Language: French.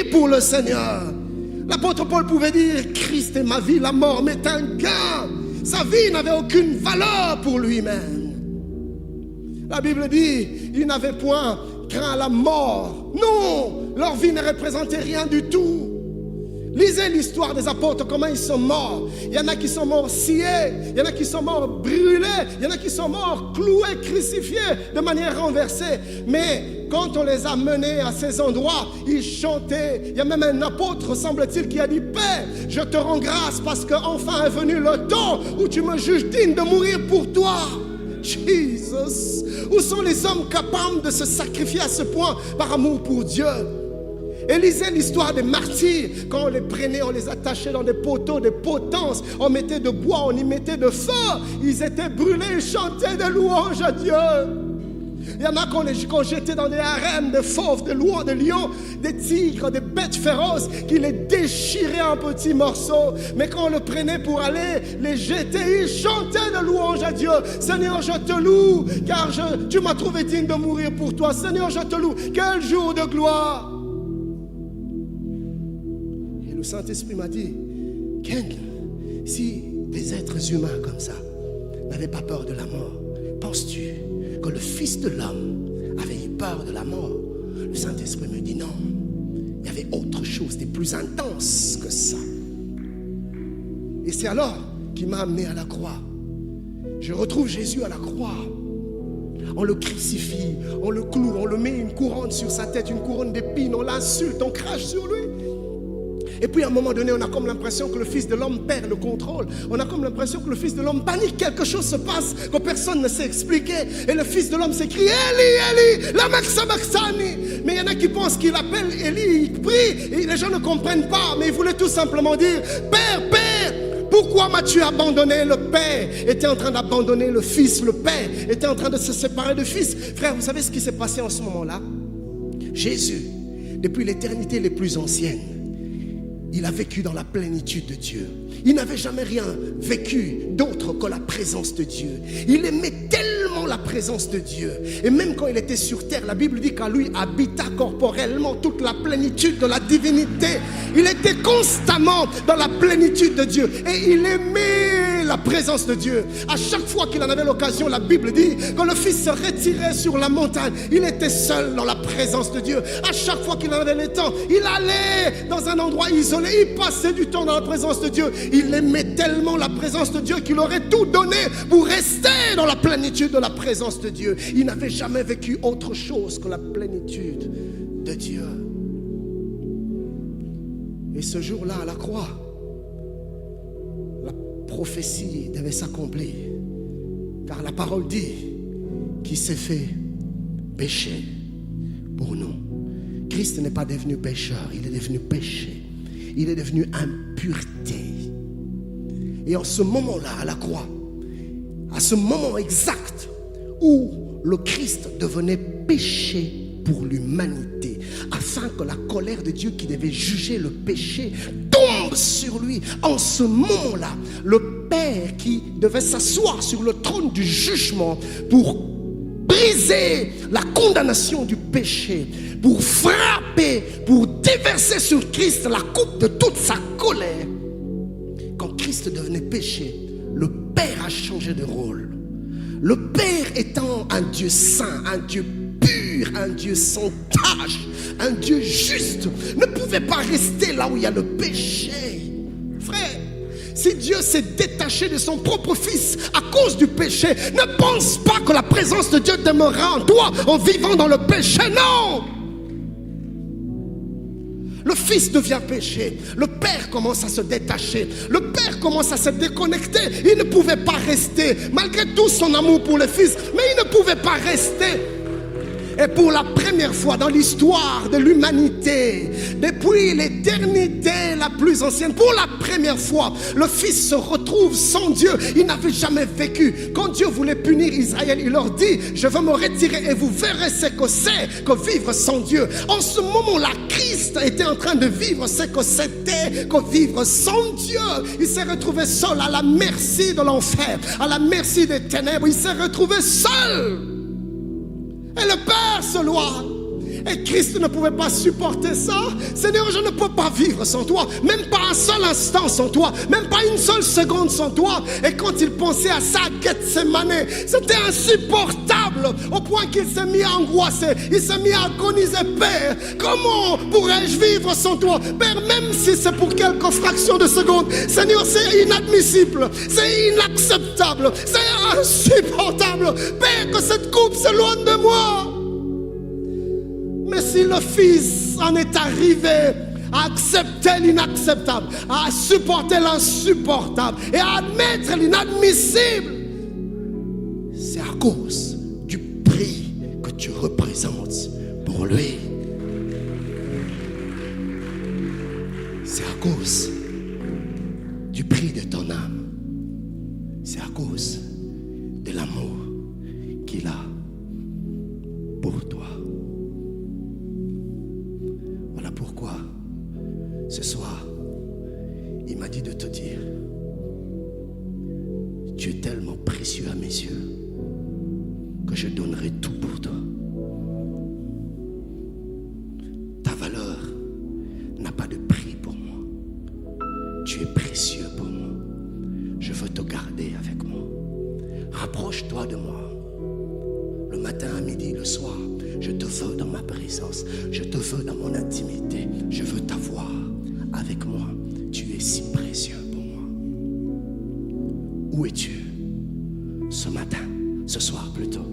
vie pour le Seigneur. L'apôtre Paul pouvait dire, Christ est ma vie, la mort m'est un gain. Sa vie n'avait aucune valeur pour lui-même. La Bible dit, il n'avait point craint la mort. Non, leur vie ne représentait rien du tout. Lisez l'histoire des apôtres, comment ils sont morts. Il y en a qui sont morts sciés, il y en a qui sont morts brûlés, il y en a qui sont morts cloués, crucifiés de manière renversée. Mais quand on les a menés à ces endroits, ils chantaient. Il y a même un apôtre, semble-t-il, qui a dit, Père, je te rends grâce parce qu'enfin est venu le temps où tu me juges digne de mourir pour toi. Jesus, où sont les hommes capables de se sacrifier à ce point par amour pour Dieu? Et lisez l'histoire des martyrs. Quand on les prenait, on les attachait dans des poteaux, des potences. On mettait de bois, on y mettait de feu. Ils étaient brûlés, ils chantaient des louanges à Dieu. Il y en a qu'on jetait dans des harems, des fauves, des lions, des tigres, des bêtes féroces qui les déchiraient en petits morceaux. Mais quand on le prenait pour aller les jeter, ils chantaient de louanges à Dieu. Seigneur, je te loue, car tu m'as trouvé digne de mourir pour toi. Seigneur, je te loue. Quel jour de gloire! Le Saint-Esprit m'a dit, Ken, si des êtres humains comme ça n'avaient pas peur de la mort, penses-tu que le Fils de l'homme avait eu peur de la mort? Le Saint-Esprit me dit non, il y avait autre chose de plus intense que ça. Et c'est alors qu'il m'a amené à la croix. Je retrouve Jésus à la croix. On le crucifie, on le cloue, on le met une couronne sur sa tête, une couronne d'épines, on l'insulte, on crache sur lui. Et puis à un moment donné, on a comme l'impression que le Fils de l'homme perd le contrôle. On a comme l'impression que le Fils de l'homme panique. Quelque chose se passe que personne ne sait expliquer. Et le Fils de l'homme s'écrie, Eli, Eli, lama sabachthani. Mais il y en a qui pensent qu'il appelle Eli, il prie. Et les gens ne comprennent pas. Mais il voulait tout simplement dire, Père, Père, pourquoi m'as-tu abandonné? Le Père était en train d'abandonner le Fils. Le Père était en train de se séparer du Fils. Frère, vous savez ce qui s'est passé en ce moment-là? Jésus, depuis l'éternité les plus anciennes, il a vécu dans la plénitude de Dieu. Il n'avait jamais rien vécu d'autre que la présence de Dieu. Il aimait tellement la présence de Dieu. Et même quand il était sur terre, la Bible dit qu'à lui habita corporellement toute la plénitude de la divinité. Il était constamment dans la plénitude de Dieu. Et il aimait la présence de Dieu. À chaque fois qu'il en avait l'occasion, la Bible dit, quand le Fils se retirait sur la montagne, il était seul dans la présence de Dieu. À chaque fois qu'il en avait le temps, il allait dans un endroit isolé. Il passait du temps dans la présence de Dieu. Il aimait tellement la présence de Dieu qu'il aurait tout donné pour rester dans la plénitude de la présence de Dieu. Il n'avait jamais vécu autre chose que la plénitude de Dieu. Et ce jour-là, à la croix, la prophétie devait s'accomplir. Car la parole dit qu'il s'est fait péché pour nous. Christ n'est pas devenu pécheur, il est devenu péché. Il est devenu impureté. Et en ce moment-là, à la croix, à ce moment exact où le Christ devenait péché pour l'humanité, afin que la colère de Dieu qui devait juger le péché tombe sur lui. En ce moment-là, le Père qui devait s'asseoir sur le trône du jugement pour briser la condamnation du péché, pour frapper, pour déverser sur Christ la coupe de toute sa colère. Quand Christ devenait péché, le Père a changé de rôle. Le Père étant un Dieu saint, un Dieu pur, un Dieu sans tache, un Dieu juste, ne pouvait pas rester là où il y a le péché. Frère, si Dieu s'est détaché de son propre Fils à cause du péché, ne pense pas que la présence de Dieu demeurera en toi en vivant dans le péché. Non! Le Fils devient péché. Le Père commence à se détacher. Le Père commence à se déconnecter. Il ne pouvait pas rester, malgré tout son amour pour le Fils, mais il ne pouvait pas rester. Et pour la première fois dans l'histoire de l'humanité, depuis l'éternité la plus ancienne, pour la première fois, le Fils se retrouve sans Dieu. Il n'avait jamais vécu. Quand Dieu voulait punir Israël, il leur dit, je vais me retirer et vous verrez ce que c'est que vivre sans Dieu. En ce moment-là, Christ était en train de vivre ce que c'était que vivre sans Dieu. Il s'est retrouvé seul à la merci de l'enfer, à la merci des ténèbres. Il s'est retrouvé seul. Et le Père se loie. Et Christ ne pouvait pas supporter ça. Seigneur, je ne peux pas vivre sans toi. Même pas un seul instant sans toi. Même pas une seule seconde sans toi. Et quand il pensait à ça, Gethsemane, c'était insupportable. Au point qu'il s'est mis à angoisser. Il s'est mis à agoniser. Père, comment pourrais-je vivre sans toi? Père, même si c'est pour quelques fractions de secondes. Seigneur, c'est inadmissible. C'est inacceptable. C'est insupportable. Père, que cette coupe s'éloigne de moi. Mais si le Fils en est arrivé à accepter l'inacceptable, à supporter l'insupportable et à admettre l'inadmissible, c'est à cause du prix que tu représentes pour lui. C'est à cause du prix de ton âme. C'est à cause de l'amour qu'il a pour toi. Voilà pourquoi ce soir, il m'a dit de te dire, tu es tellement précieux à mes yeux que je donnerai tout pour toi. Ta valeur n'a pas de prix pour moi. Tu es précieux pour moi. Je veux te garder avec moi. Rapproche-toi de moi. Le matin, à midi, le soir, je te veux dans ma présence. Je te veux dans mon intimité. Je veux t'avoir avec moi. Tu es si précieux pour moi. Où es-tu ce matin, ce soir plutôt?